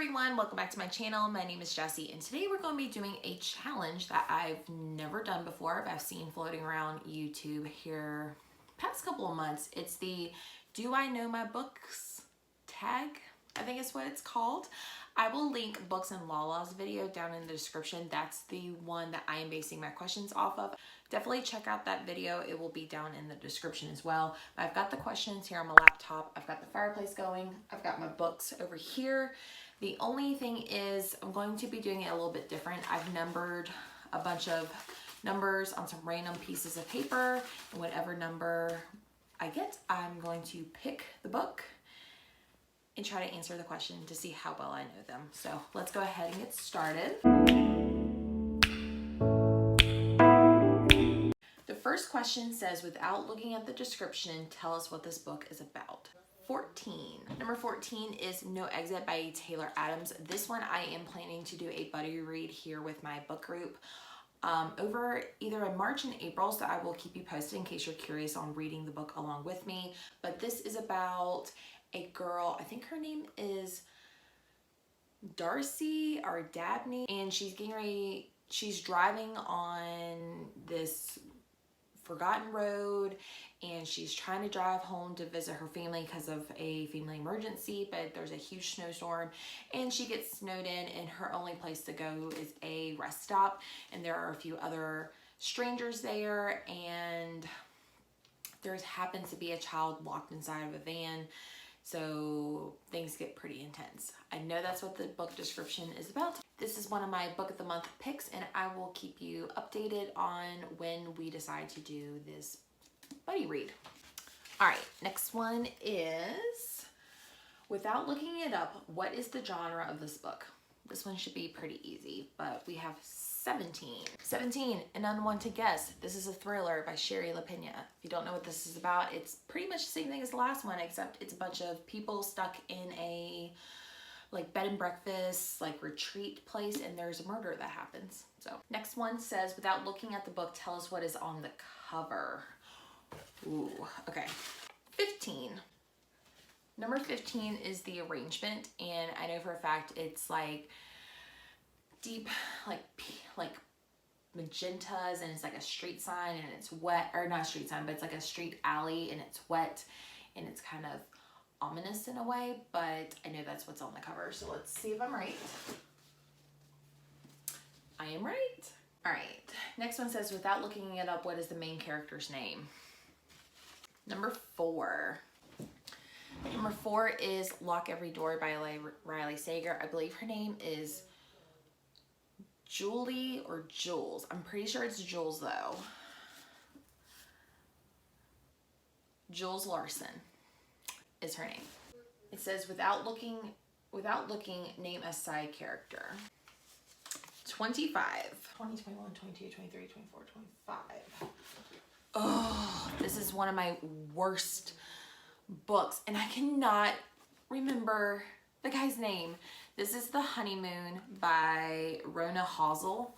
everyone, welcome back to my channel. My name is Jessie and today we're going to be doing a challenge that I've never done before, but I've seen floating around YouTube here past couple of months. It's the Do I Know My Books tag, I think is what it's called. I will link Books and Lala's video down in the description. That's the one that I am basing my questions off of. Definitely check out that video. It will be down in the description as well. I've got the questions here on my laptop. I've got the fireplace going. I've got my books over here. The only thing is I'm going to be doing it a little bit different. I've numbered a bunch of numbers on some random pieces of paper, and whatever number I get, I'm going to pick the book and try to answer the question to see how well I know them. So let's go ahead and get started. The first question says, without looking at the description, tell us what this book is about. 14. Number 14 is No Exit by Taylor Adams. This one I am planning to do a buddy read here with my book group over either in March and April, so I will keep you posted in case you're curious on reading the book along with me. But this is about a girl, I think her name is Darcy or Dabney, and she's driving on this forgotten road and she's trying to drive home to visit her family because of a family emergency, but there's a huge snowstorm and she gets snowed in and her only place to go is a rest stop, and there are a few other strangers there, and there happens to be a child locked inside of a van. So things get pretty intense. I know that's what the book description is about. This is one of my book of the month picks, and I will keep you updated on when we decide to do this buddy read. All right, next one is, without looking it up, what is the genre of this book? This one should be pretty easy, but we have 17. 17, An Unwanted Guest. This is a thriller by Sherry LaPena. If you don't know what this is about, it's pretty much the same thing as the last one, except it's a bunch of people stuck in a like bed and breakfast, like retreat place, and there's a murder that happens. So next one says, without looking at the book, tell us what is on the cover. Ooh, okay. 15. Number 15 is The Arrangement, and I know for a fact it's like deep, like magentas, and it's like a street sign, and it's wet, or not a street sign, but it's like a street alley, and it's wet, and it's kind of ominous in a way, but I know that's what's on the cover. So let's see if I'm right. I am right. All right, next one says, without looking it up, what is the main character's name? Number 4. Number 4 is Lock Every Door by Riley Sager. I believe her name is Julie or Jules. I'm pretty sure it's Jules though. Jules Larson is her name. It says, without looking, name a side character. 25. 20, 21, 22, 23, 24, 25. Oh, this is one of my worst books, and I cannot remember the guy's name. This is The Honeymoon by Rona Hazel.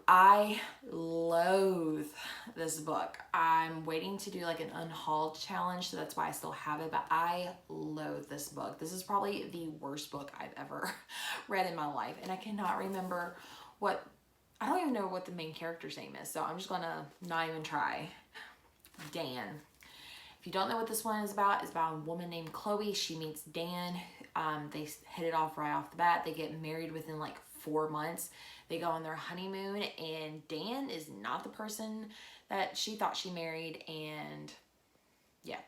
I loathe this book. I'm waiting to do like an unhauled challenge, so that's why I still have it, but I loathe this book. This is probably the worst book I've ever read in my life, and I cannot remember I don't even know what the main character's name is, so I'm just gonna not even try. Dan. If you don't know what this one is about, it's about a woman named Chloe. She meets Dan. They hit it off right off the bat. They get married within like 4 months. They go on their honeymoon, and Dan is not the person that she thought she married, and yeah.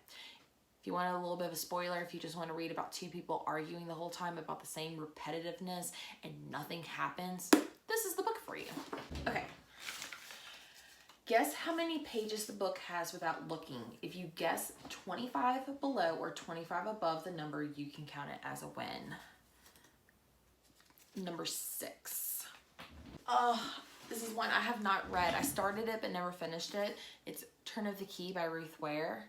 If you want a little bit of a spoiler, if you just want to read about 2 people arguing the whole time about the same repetitiveness and nothing happens, this is the book for you. Okay. Guess how many pages the book has without looking. If you guess 25 below or 25 above the number, you can count it as a win. Number 6. This is one I have not read. I started it but never finished it. It's Turn of the Key by Ruth Ware.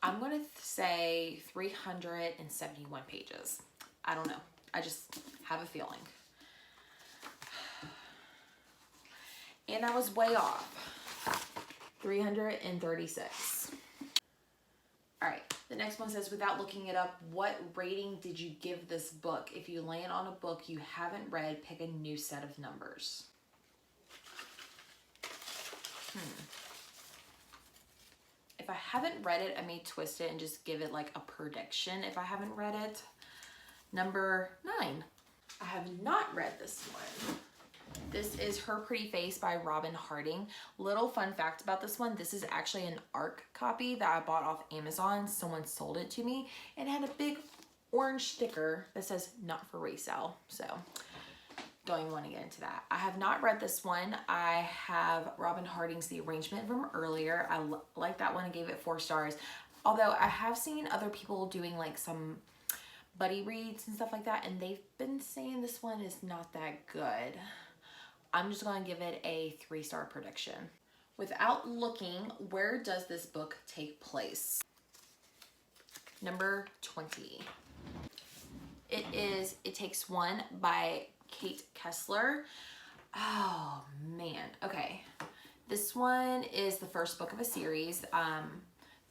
I'm going to say 371 pages. I don't know. I just have a feeling. And I was way off. 336. All right, The next one says, without looking it up, what rating did you give this book? If you land on a book you haven't read, pick a new set of numbers. If I haven't read it, I may twist it and just give it like a prediction if I haven't read it. Number 9. I have not read this one. This is Her Pretty Face by Robin Harding. Little fun fact about this one, this is actually an ARC copy that I bought off Amazon. Someone sold it to me and it had a big orange sticker that says not for resale. So don't even want to get into that. I have not read this one. I have Robin Harding's The Arrangement from earlier. I like that one. I gave it 4 stars. Although I have seen other people doing like some buddy reads and stuff like that, and they've been saying this one is not that good. I'm just going to give it a 3-star prediction. Without looking, where does this book take place? Number 20. It is It Takes One by Kate Kessler. Oh man, okay. This one is the first book of a series.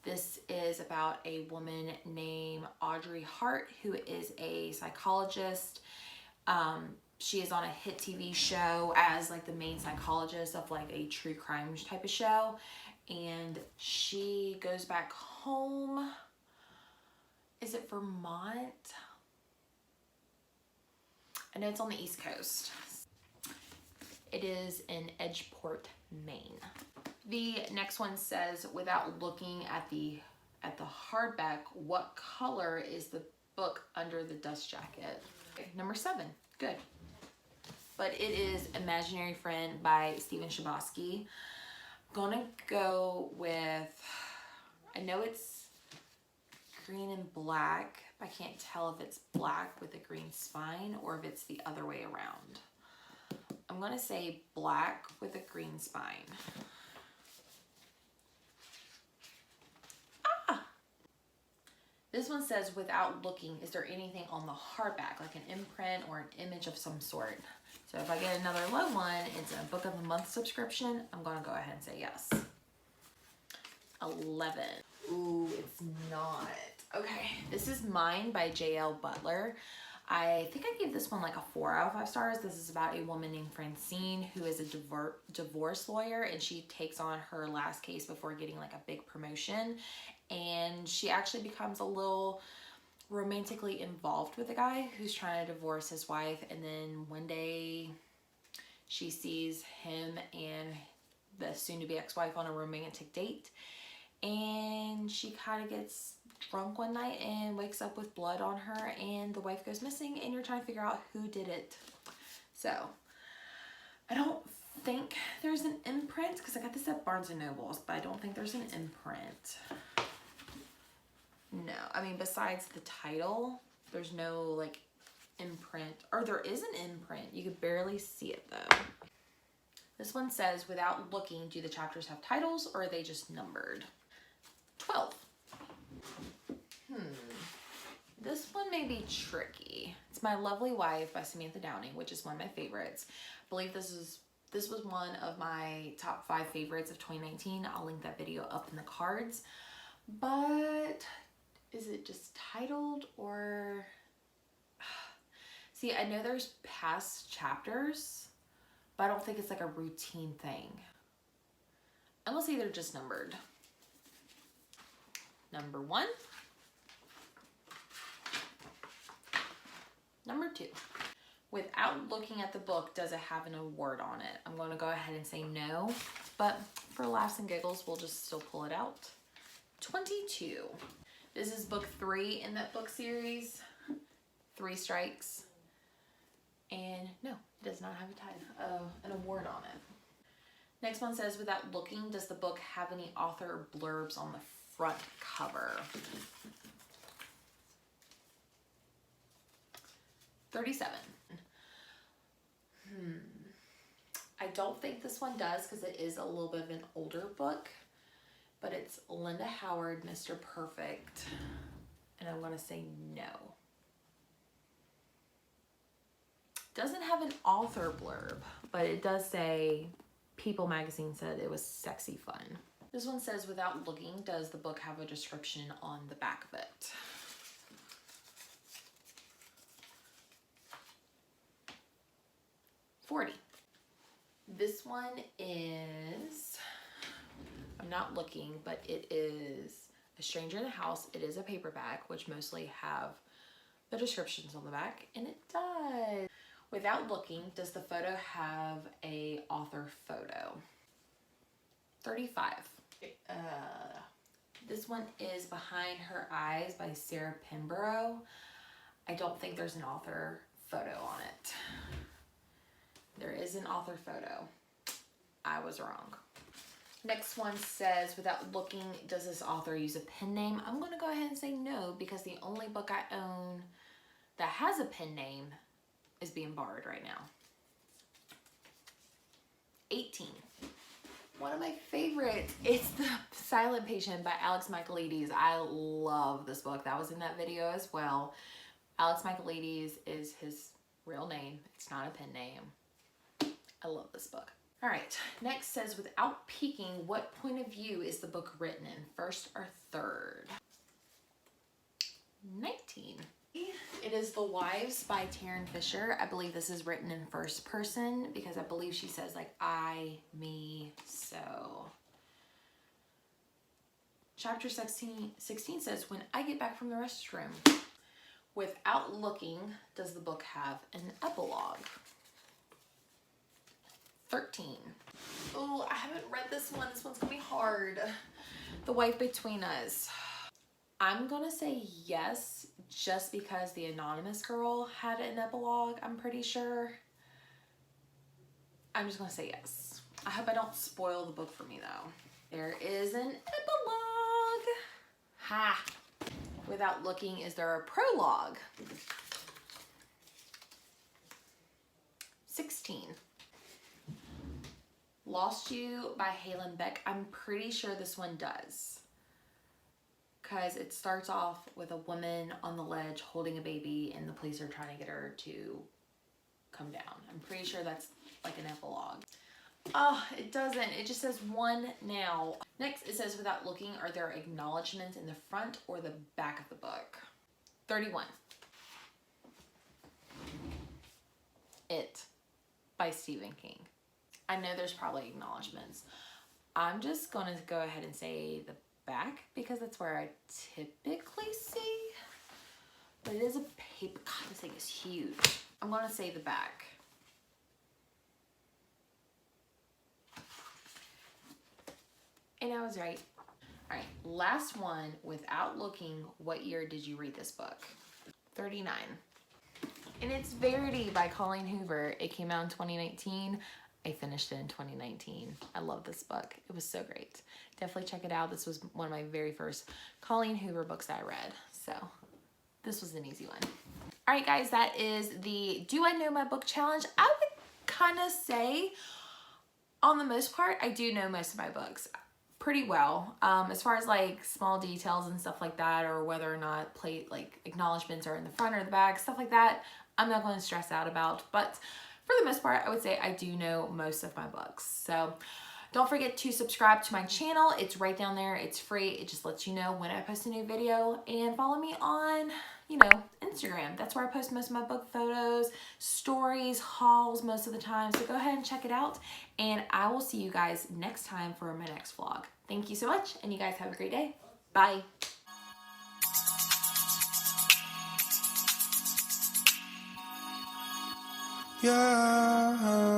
This is about a woman named Audrey Hart who is a psychologist. She is on a hit TV show as like the main psychologist of like a true crime type of show. And she goes back home. Is it Vermont? I know it's on the East Coast. It is in Edgeport, Maine. The next one says, without looking at the hardback, what color is the book under the dust jacket? Okay, number 7. Good. But it is Imaginary Friend by Stephen Chbosky. Gonna go with, I know it's green and black, but I can't tell if it's black with a green spine or if it's the other way around. I'm gonna say black with a green spine. This one says, without looking, is there anything on the hardback, like an imprint or an image of some sort? So if I get another low one, it's a book of the month subscription, I'm gonna go ahead and say yes. 11. Ooh, it's not. Okay, this is Mine by J.L. Butler. I think I gave this one like a 4 out of 5 stars. This is about a woman named Francine who is a divorce lawyer, and she takes on her last case before getting like a big promotion. And she actually becomes a little romantically involved with a guy who's trying to divorce his wife. And then one day she sees him and the soon-to-be ex-wife on a romantic date. And she kind of gets drunk one night and wakes up with blood on her, and the wife goes missing, and you're trying to figure out who did it. So I don't think there's an imprint because I got this at Barnes & Noble's, but I don't think there's an imprint. No, I mean, besides the title, there's no like imprint, or there is an imprint. You could barely see it though. This one says, without looking, do the chapters have titles or are they just numbered? 12. This one may be tricky. It's My Lovely Wife by Samantha Downing, which is one of my favorites. I believe this was one of my top 5 favorites of 2019. I'll link that video up in the cards. But is it just titled or... See, I know there's past chapters, but I don't think it's like a routine thing. I'm gonna say they're just numbered. Number 1. Number 2. Without looking at the book, does it have an award on it? I'm going to go ahead and say no, but for laughs and giggles, we'll just still pull it out. 22. This is book 3 in that book series, 3 Strikes. And no, it does not have a title, an award on it. Next one says, without looking, does the book have any author blurbs on the front cover? 37. I don't think this one does because it is a little bit of an older book, but it's Linda Howard, Mr. Perfect, and I'm going to say no. Doesn't have an author blurb, but it does say People magazine said it was sexy fun. This one says, without looking, does the book have a description on the back of it? $40. This one is, I'm not looking, but it is A Stranger in the House. It is a paperback, which mostly have the descriptions on the back, and it does. Without looking, does the photo have a author photo? 35. This one is Behind Her Eyes by Sarah Pinborough. I don't think there's an author photo on it. There is an author photo. I was wrong. Next one says, without looking, does this author use a pen name? I'm going to go ahead and say no, because the only book I own that has a pen name is being borrowed right now. 18. One of my favorites. It's The Silent Patient by Alex Michaelides. I love this book. That was in that video as well. Alex Michaelides is his real name. It's not a pen name. I love this book. All right, next says, without peeking, what point of view is the book written in, first or third? 19. It is The Wives by Taryn Fisher. I believe this is written in first person because I believe she says like I, me, so. Chapter 16 says, when I get back from the restroom. Without looking, does the book have an epilogue? 13. Oh, I haven't read this one. This one's gonna be hard. The Wife Between Us. I'm gonna say yes, just because the anonymous girl had an epilogue, I'm pretty sure. I'm just gonna say yes. I hope I don't spoil the book for me though. There is an epilogue. Ha! Without looking, is there a prologue? 16. Lost You by Halen Beck. I'm pretty sure this one does, because it starts off with a woman on the ledge holding a baby and the police are trying to get her to come down. I'm pretty sure that's like an epilogue. Oh, it doesn't. It just says one now. Next, it says, without looking, are there acknowledgments in the front or the back of the book? 31. It by Stephen King. I know there's probably acknowledgments. I'm just going to go ahead and say the back because that's where I typically see. But it is a paper. God, this thing is huge. I'm going to say the back. And I was right. All right, last one. Without looking, what year did you read this book? 39. And it's Verity by Colleen Hoover. It came out in 2019. I finished it in 2019. I love this book. It was so great. Definitely check it out. This was one of my very first Colleen Hoover books I read. So this was an easy one. All right, guys, that is the Do I Know My Book Challenge. I would kind of say, on the most part, I do know most of my books pretty well. As far as like small details and stuff like that, or whether or not like acknowledgments are in the front or the back, stuff like that, I'm not going to stress out about. But for the most part, I would say I do know most of my books. So don't forget to subscribe to my channel. It's right down there. It's free. It just lets you know when I post a new video. And follow me on, Instagram. That's where I post most of my book photos, stories, hauls most of the time. So go ahead and check it out. And I will see you guys next time for my next vlog. Thank you so much. And you guys have a great day. Bye. Yeah.